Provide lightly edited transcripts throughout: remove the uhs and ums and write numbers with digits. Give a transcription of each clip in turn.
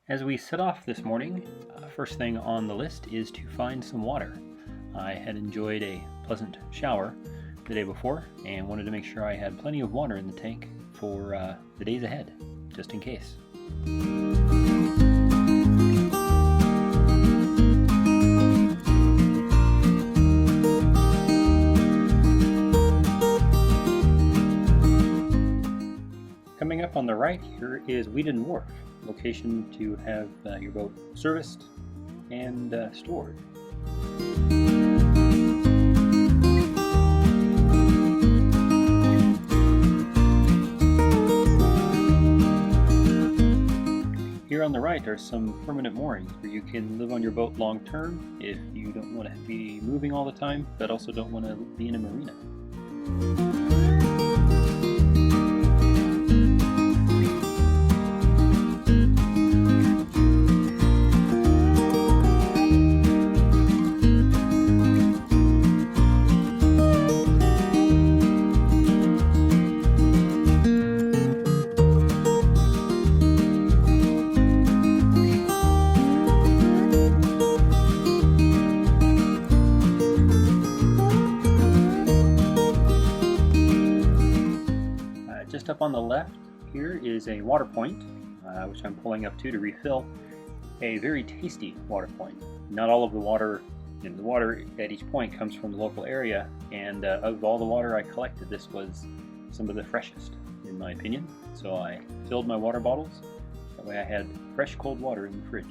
As we set off this morning, first thing on the list is to find some water. I had enjoyed a pleasant shower the day before and wanted to make sure I had plenty of water in the tank for the days ahead, just in case. Coming up on the right here is Weedon Wharf, location to have your boat serviced and stored. Here on the right are some permanent moorings where you can live on your boat long term if you don't want to be moving all the time, but also don't want to be in a marina. Just up on the left here is a water point, which I'm pulling up to refill. A very tasty water point. Not all of the water at each point comes from the local area, and of all the water I collected, this was some of the freshest, in my opinion. So I filled my water bottles. That way I had fresh cold water in the fridge.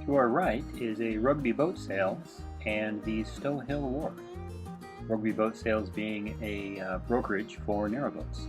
To our right is a Rugby Boat Sales and the Stowe Hill Wharf. Rugby Boat Sales being a brokerage for narrowboats.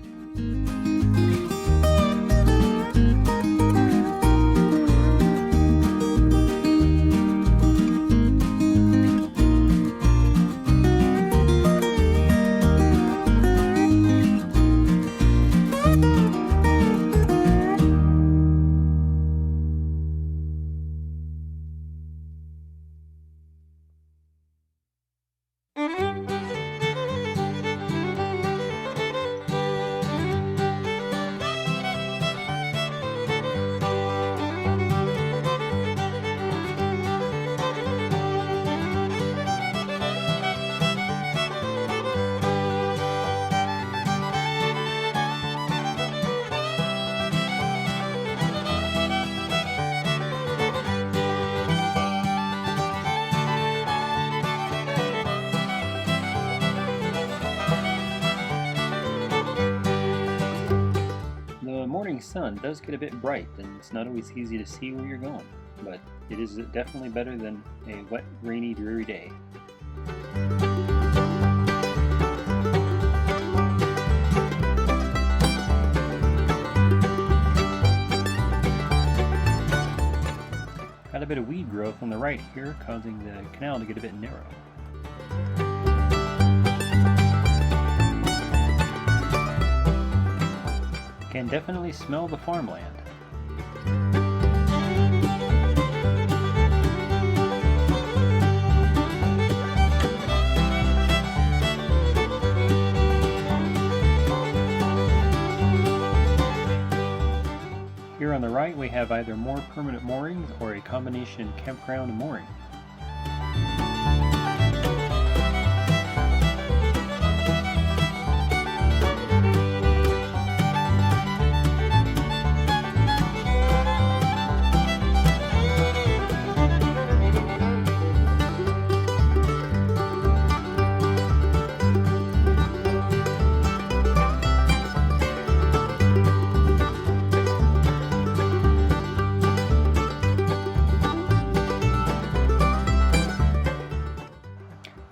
The morning sun does get a bit bright, and it's not always easy to see where you're going, but it is definitely better than a wet, rainy, dreary day. Got a bit of weed growth on the right here, causing the canal to get a bit narrow. Can definitely smell the farmland. Here on the right we have either more permanent moorings or a combination campground mooring.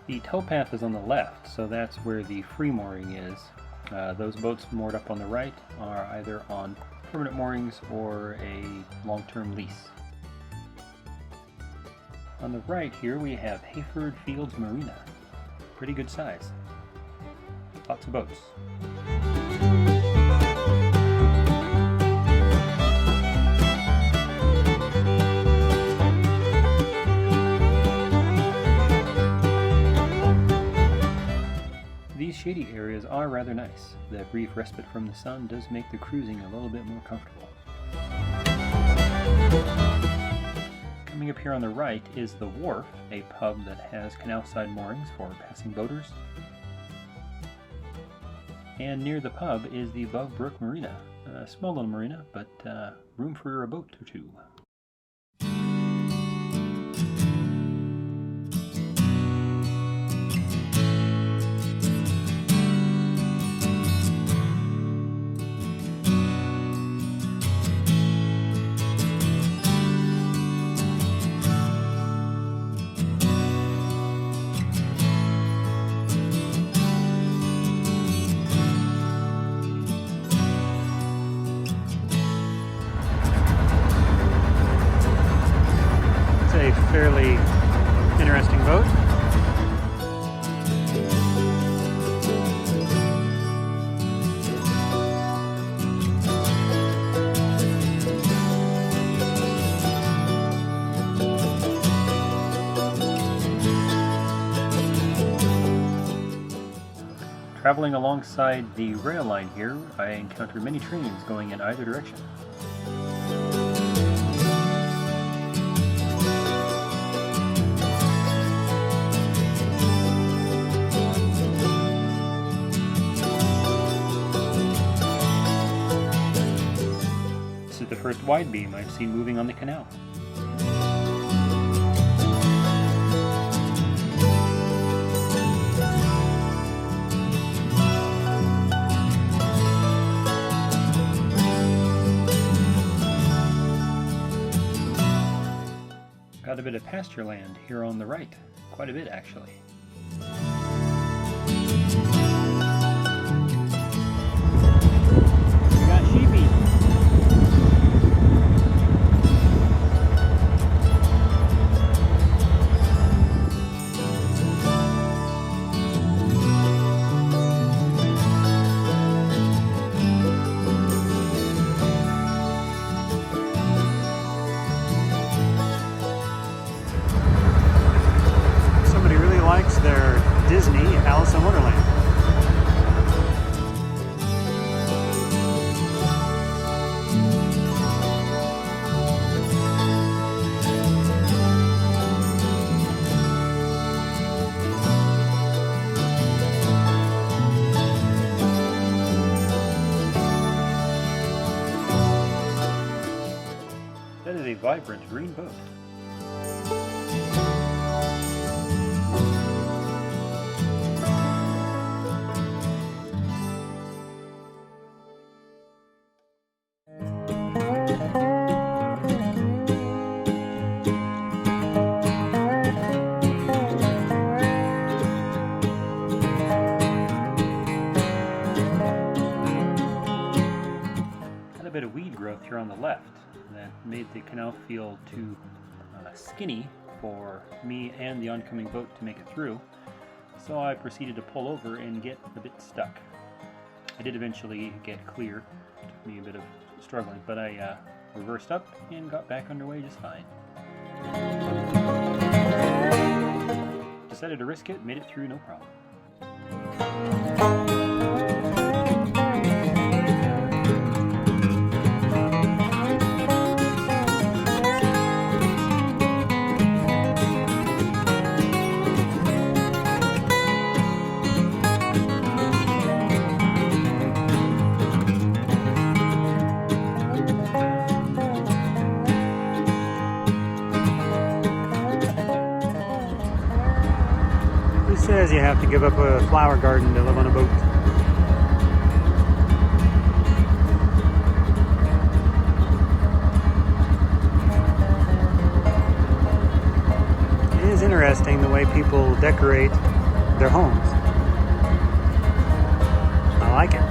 The towpath is on the left, so that's where the free mooring is. Those boats moored up on the right are either on permanent moorings or a long-term lease. On the right here we have Hayford Fields Marina. Pretty good size. Lots of boats. shady areas are rather nice. The brief respite from the sun does make the cruising a little bit more comfortable. Coming up here on the right is the Wharf, a pub that has canal-side moorings for passing boaters. And near the pub is the Above Brook Marina, a small little marina, but room for a boat or two. Fairly interesting boat. Traveling alongside the rail line here, I encountered many trains going in either direction. The first wide beam I've seen moving on the canal. Got a bit of pasture land here on the right, quite a bit actually. We got sheepy. Their Disney Alice in Wonderland. That is a vibrant green boat. A bit of weed growth here on the left that made the canal feel too skinny for me and the oncoming boat to make it through, so I proceeded to pull over and get a bit stuck. I did eventually get clear. It took me a bit of struggling, but I reversed up and got back underway just fine. Decided to risk it, made it through no problem. Says you have to give up a flower garden to live on a boat. It is interesting the way people decorate their homes. I like it.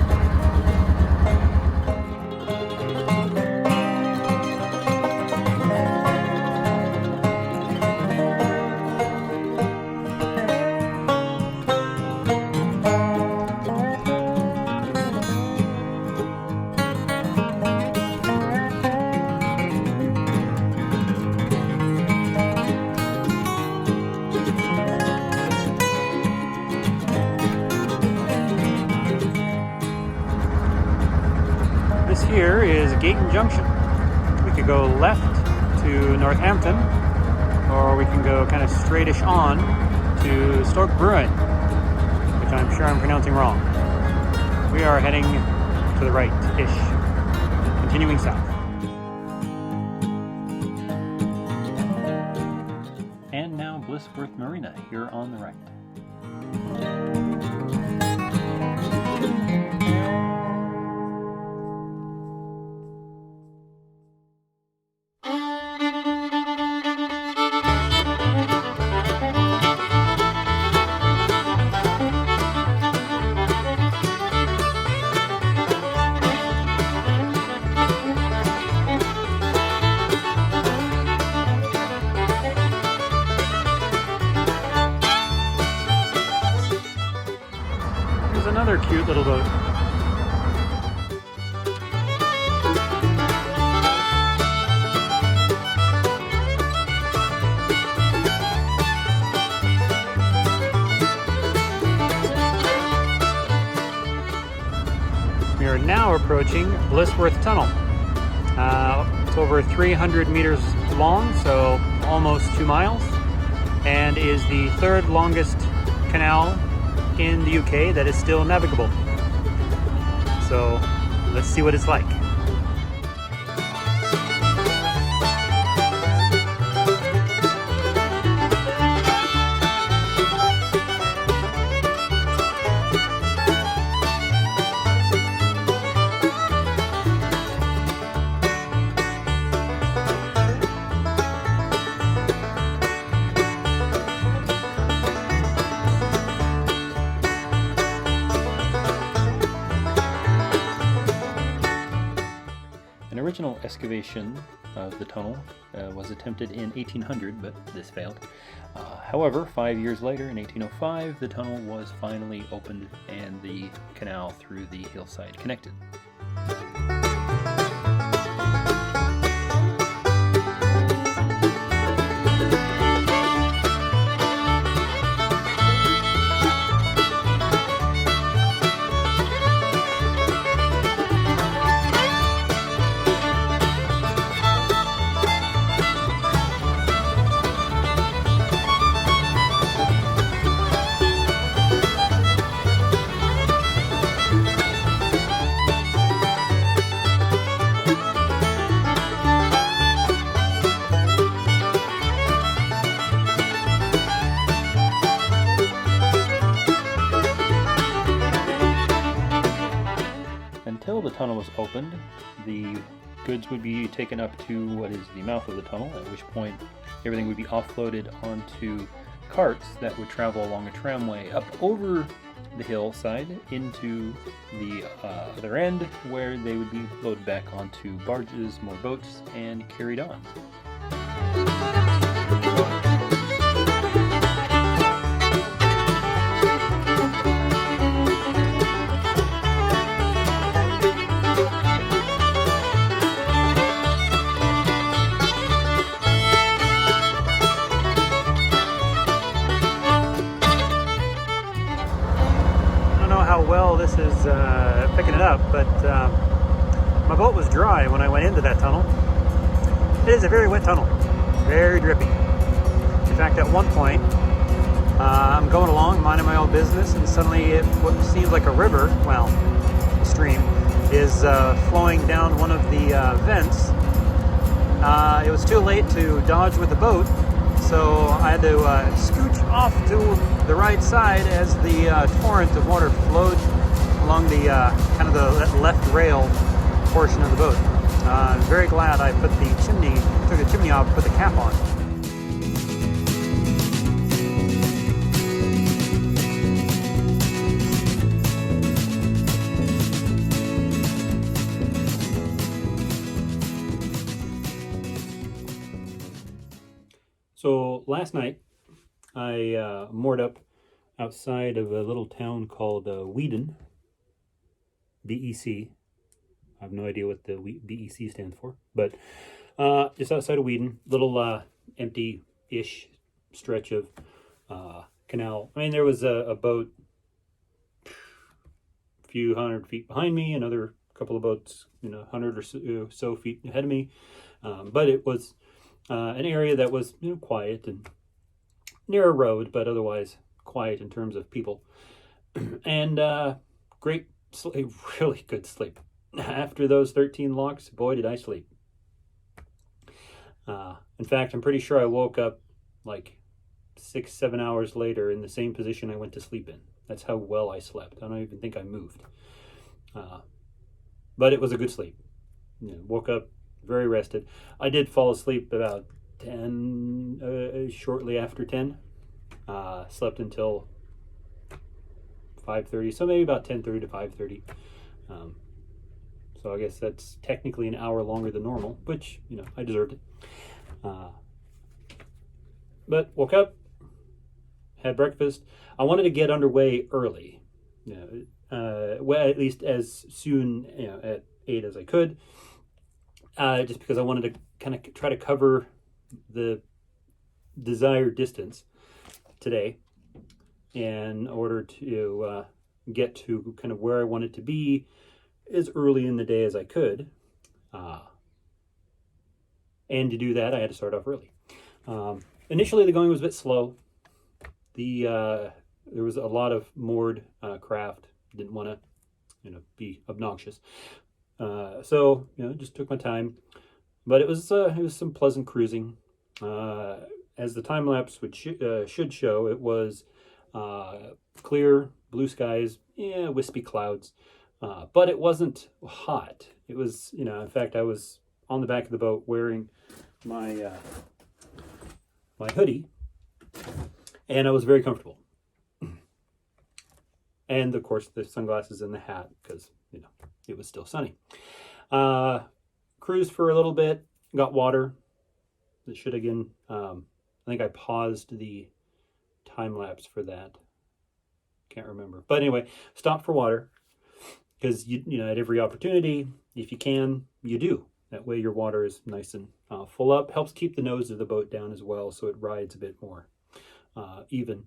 Gayton Junction. We could go left to Northampton, or we can go kind of straightish on to Stoke Bruin, which I'm sure I'm pronouncing wrong. We are heading to the right-ish, continuing south. And now Blisworth Marina here on the right. Another cute little boat. We are now approaching Blisworth Tunnel. It's over 300 meters long, so almost 2 miles, and is the third longest canal in the UK that is still navigable. So let's see what it's like. An original excavation of the tunnel was attempted in 1800, but this failed. However, 5 years later, in 1805, the tunnel was finally opened and the canal through the hillside connected. Until the tunnel was opened, the goods would be taken up to what is the mouth of the tunnel, at which point everything would be offloaded onto carts that would travel along a tramway up over the hillside into the other end, where they would be loaded back onto barges, more boats, and carried on. How well this is picking it up, but my boat was dry when I went into that tunnel. It is a very wet tunnel, very drippy. In fact, at one point, I'm going along, minding my own business, and suddenly what seems like a river, well, a stream, is flowing down one of the vents. It was too late to dodge with the boat, so I had to scooch off to the right side as the torrent of water flowed along the kind of the left rail portion of the boat. I'm very glad I took the chimney off, put the cap on. So last night I moored up outside of a little town called Weedon, B-E-C. I have no idea what the BEC stands for, but just outside of Weedon, little empty-ish stretch of canal. I mean, there was a boat a few hundred feet behind me, another couple of boats, 100 or so feet ahead of me. But it was an area that was, quiet and near a road, but otherwise quiet in terms of people. And great sleep, really good sleep. After those 13 locks, boy, did I sleep. In fact, I'm pretty sure I woke up like 6-7 hours later in the same position I went to sleep in. That's how well I slept. I don't even think I moved. But it was a good sleep. Woke up very rested. I did fall asleep about 10, shortly after 10. Slept until 5:30, so maybe about 10:30 to 5:30. So I guess that's technically an hour longer than normal, which, I deserved it. But woke up, had breakfast. I wanted to get underway early, well, at least as soon at 8 as I could, just because I wanted to kind of try to cover the desired distance today in order to get to kind of where I wanted to be as early in the day as I could. And to do that, I had to start off early. Initially, the going was a bit slow. There was a lot of moored craft. Didn't want to, be obnoxious. So, just took my time. But it was some pleasant cruising. As the time lapse should show, it was clear, blue skies, wispy clouds. But it wasn't hot. It was, in fact, I was on the back of the boat wearing my my hoodie, and I was very comfortable. And of course, the sunglasses and the hat, because it was still sunny. Cruised for a little bit, got water. It should again. I think I paused the time lapse for that. Can't remember, but anyway, stopped for water because at every opportunity, if you can, you do. That way, your water is nice and full up. Helps keep the nose of the boat down as well, so it rides a bit more even.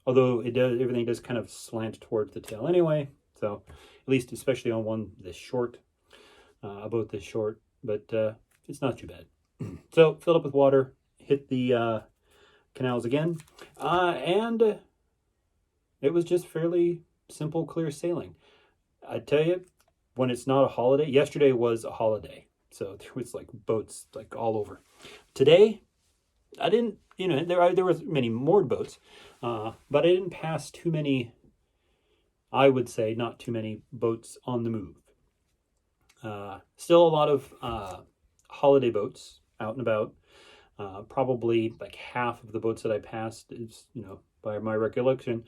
Although everything does kind of slant towards the tail anyway. So at least, especially on one this short, a boat this short, but it's not too bad. So filled up with water, hit the canals again, and it was just fairly simple, clear sailing. I tell you, when it's not a holiday, yesterday was a holiday, so there was like boats like all over. Today, I didn't, there was many moored boats, but I didn't pass too many. I would say not too many boats on the move. Still a lot of holiday boats out and about. Probably like half of the boats that I passed is, by my recollection,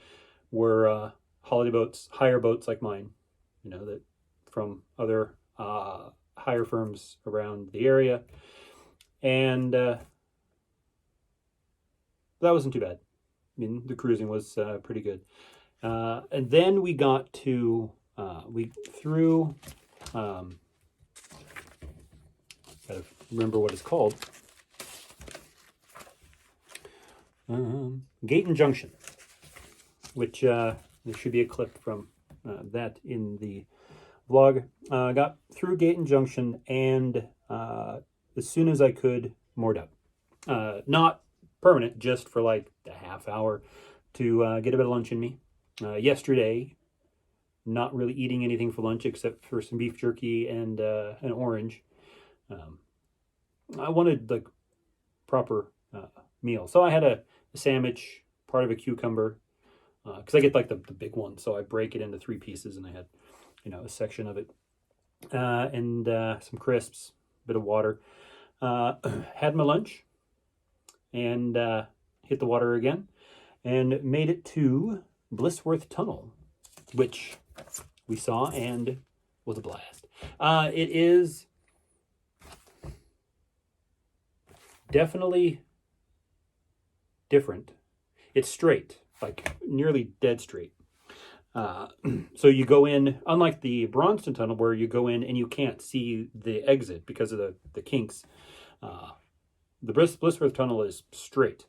were holiday boats, hire boats like mine, that from other hire firms around the area. And that wasn't too bad. I mean, the cruising was pretty good. And then we got to, we threw, gotta remember what it's called. Gayton Junction, which there should be a clip from that in the vlog. Got through Gayton Junction and as soon as I could, moored up. Not permanent, just for like a half hour to get a bit of lunch in me. Yesterday, not really eating anything for lunch except for some beef jerky and an orange. I wanted like proper meal, so I had a sandwich, part of a cucumber, because I get like the big one, so I break it into 3 pieces, and I had a section of it, and some crisps, a bit of water. Had my lunch, and hit the water again, and made it to Blisworth Tunnel, which we saw and was a blast. It is definitely different. It's straight, like nearly dead straight. So you go in, unlike the Bronson Tunnel, where you go in and you can't see the exit because of the kinks. The Blisworth Tunnel is straight.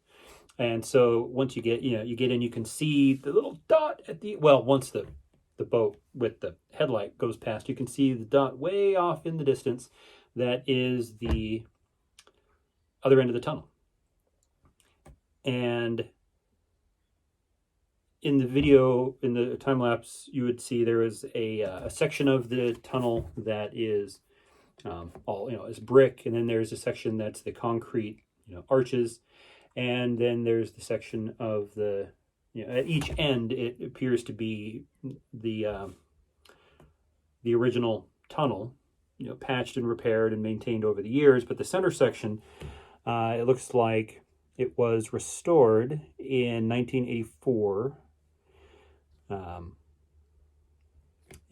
And so once you get, you get in, you can see the little dot at the, well, once the the boat with the headlight goes past, you can see the dot way off in the distance. That is the other end of the tunnel. And in the video, in the time lapse, you would see there is a section of the tunnel that is all, is brick, and then there's a section that's the concrete, arches, and then there's the section of the, at each end it appears to be the original tunnel, patched and repaired and maintained over the years. But the center section, it looks like it was restored in 1984.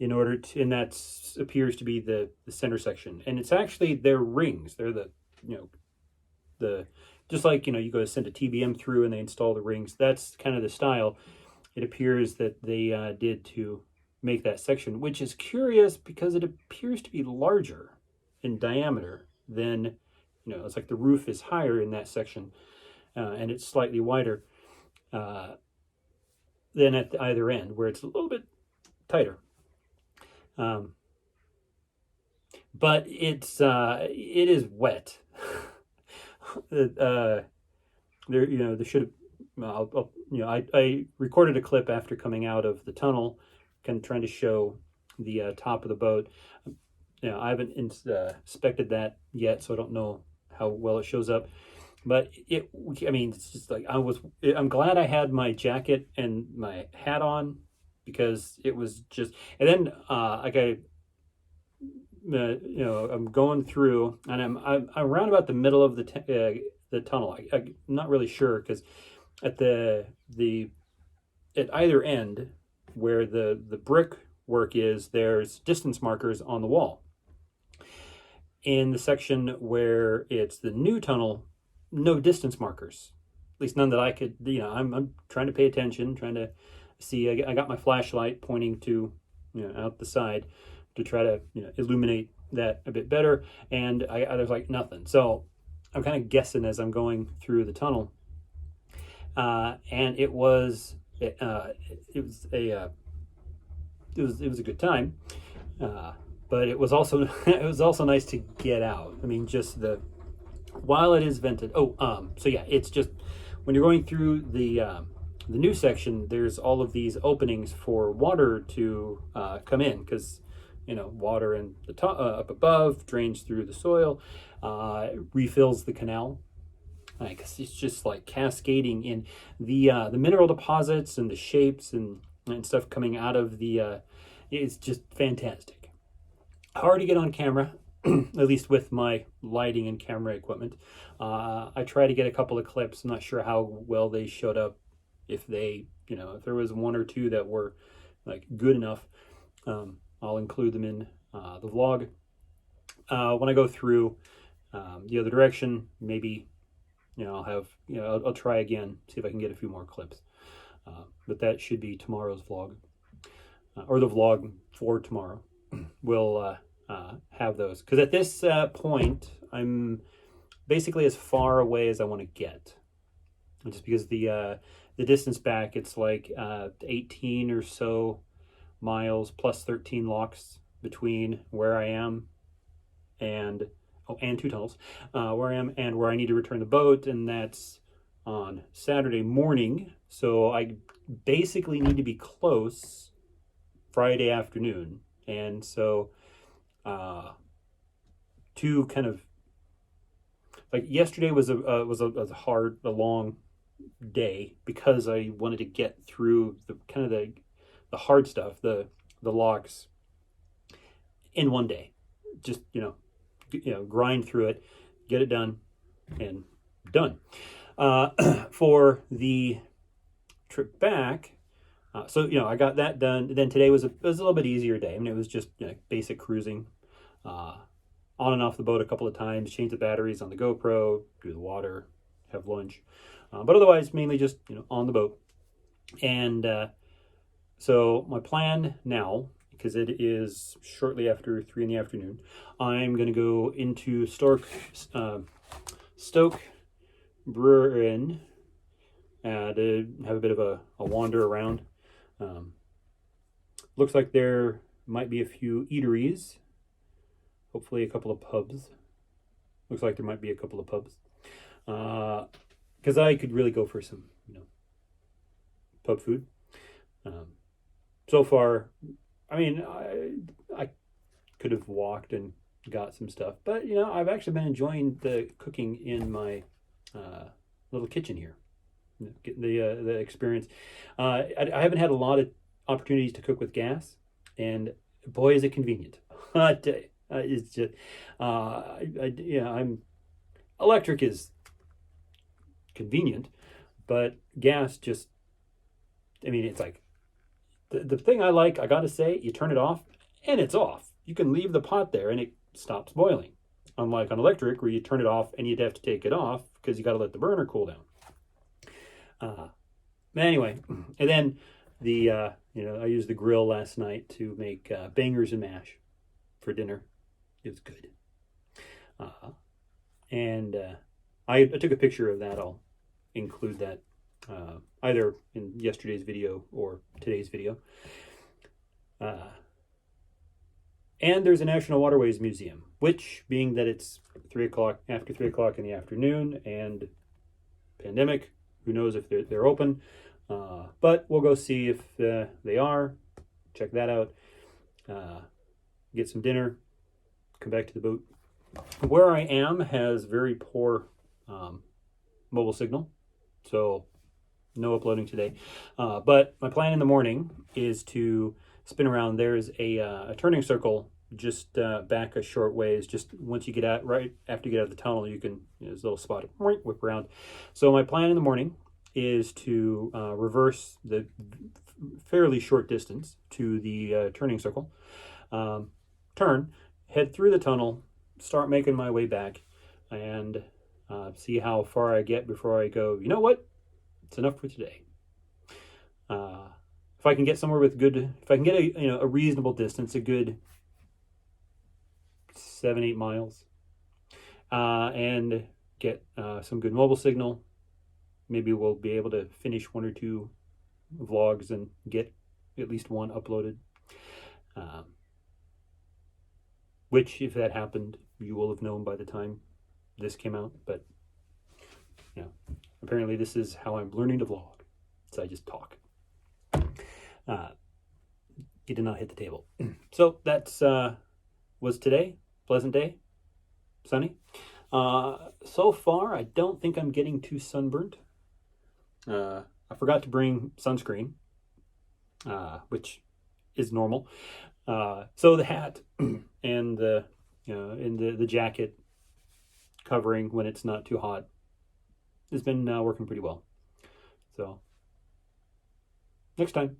In order to, and that appears to be the center section, and it's actually their rings. They're the just like you go to send a TBM through and they install the rings. That's kind of the style it appears that they did to make that section, which is curious because it appears to be larger in diameter than it's like the roof is higher in that section, and it's slightly wider than at either end, where it's a little bit tighter. But it is wet. There should have, I recorded a clip after coming out of the tunnel, kind of trying to show the top of the boat. I haven't inspected that yet, so I don't know how well it shows up. But it's just like I'm glad I had my jacket and my hat on, because it was just, and then I'm going through, and I'm around about the middle of the tunnel. I'm not really sure, because at at either end where the brick work is, there's distance markers on the wall. In the section where it's the new tunnel, no distance markers, at least none that I could. I'm trying to pay attention, trying to see. I got my flashlight pointing to out the side to try to illuminate that a bit better, and there's like nothing. So I'm kind of guessing as I'm going through the tunnel, and it was a good time, but it was also nice to get out. Just while it is vented. So yeah, it's just when you're going through the new section, there's all of these openings for water to come in, because water in the top, up above, drains through the soil, refills the canal. Because it's just like cascading in the mineral deposits and the shapes and stuff coming out of the. It's just fantastic. Hard to get on camera. At least with my lighting and camera equipment. I try to get a couple of clips. I'm not sure how well they showed up. If if there was one or two that were like good enough, I'll include them in the vlog. When I go through the other direction, maybe I'll have I'll try again, see if I can get a few more clips. But that should be tomorrow's vlog, or the vlog for tomorrow. We'll have those, because at this point I'm basically as far away as I want to get, just because the distance back, it's like 18 or so miles plus 13 locks between where I am and 2 tunnels, where I am and where I need to return the boat, and that's on Saturday morning. So I basically need to be close Friday afternoon, and so to kind of like yesterday was a long day, because I wanted to get through the kind of the hard stuff, the locks, in one day. Just grind through it, get it done, and done. For the trip back, so I got that done. Then today was a little bit easier day. It was just basic cruising, on and off the boat a couple of times, change the batteries on the GoPro, do the water, have lunch, but otherwise mainly just on the boat. And so my plan now, because it is shortly after 3 in the afternoon, I'm going to go into Stoke Brewing to have a bit of a wander around. Looks like there might be a few eateries. Hopefully a couple of pubs. Looks like there might be a couple of pubs. Because I could really go for some, pub food. So far, I mean, I could have walked and got some stuff, but I've actually been enjoying the cooking in my little kitchen here. Getting the experience. I haven't had a lot of opportunities to cook with gas, and boy, is it convenient. I tell you, it's just, electric is convenient, but gas just, it's like, the thing I like, I gotta say, you turn it off, and it's off. You can leave the pot there, and it stops boiling. Unlike on electric, where you turn it off, and you'd have to take it off, because you gotta let the burner cool down. Anyway, and then I used the grill last night to make bangers and mash for dinner. It was good. And I took a picture of that. I'll include that either in yesterday's video or today's video. And there's a National Waterways Museum, which, being that it's after 3 o'clock in the afternoon and pandemic, who knows if they're open. But we'll go see if they are. Check that out. Get some dinner. Come back to the boat. Where I am has very poor mobile signal, so no uploading today. But my plan in the morning is to spin around. There's a turning circle just back a short ways. Just once you get out, right after you get out of the tunnel, you can, there's a little spot, whip around. So my plan in the morning is to reverse the fairly short distance to the turning circle, turn, head through the tunnel, start making my way back, and see how far I get before I go, you know what, it's enough for today. If I can get somewhere with if I can get a reasonable distance, a good 7-8 miles, and get some good mobile signal, maybe we'll be able to finish 1 or 2 vlogs and get at least one uploaded. Which, if that happened, you will have known by the time this came out. But, apparently this is how I'm learning to vlog. So I just talk. He did not hit the table. So that's was today. Pleasant day. Sunny. So far, I don't think I'm getting too sunburnt. I forgot to bring sunscreen, which is normal. So the hat and the jacket covering when it's not too hot has been working pretty well. So next time.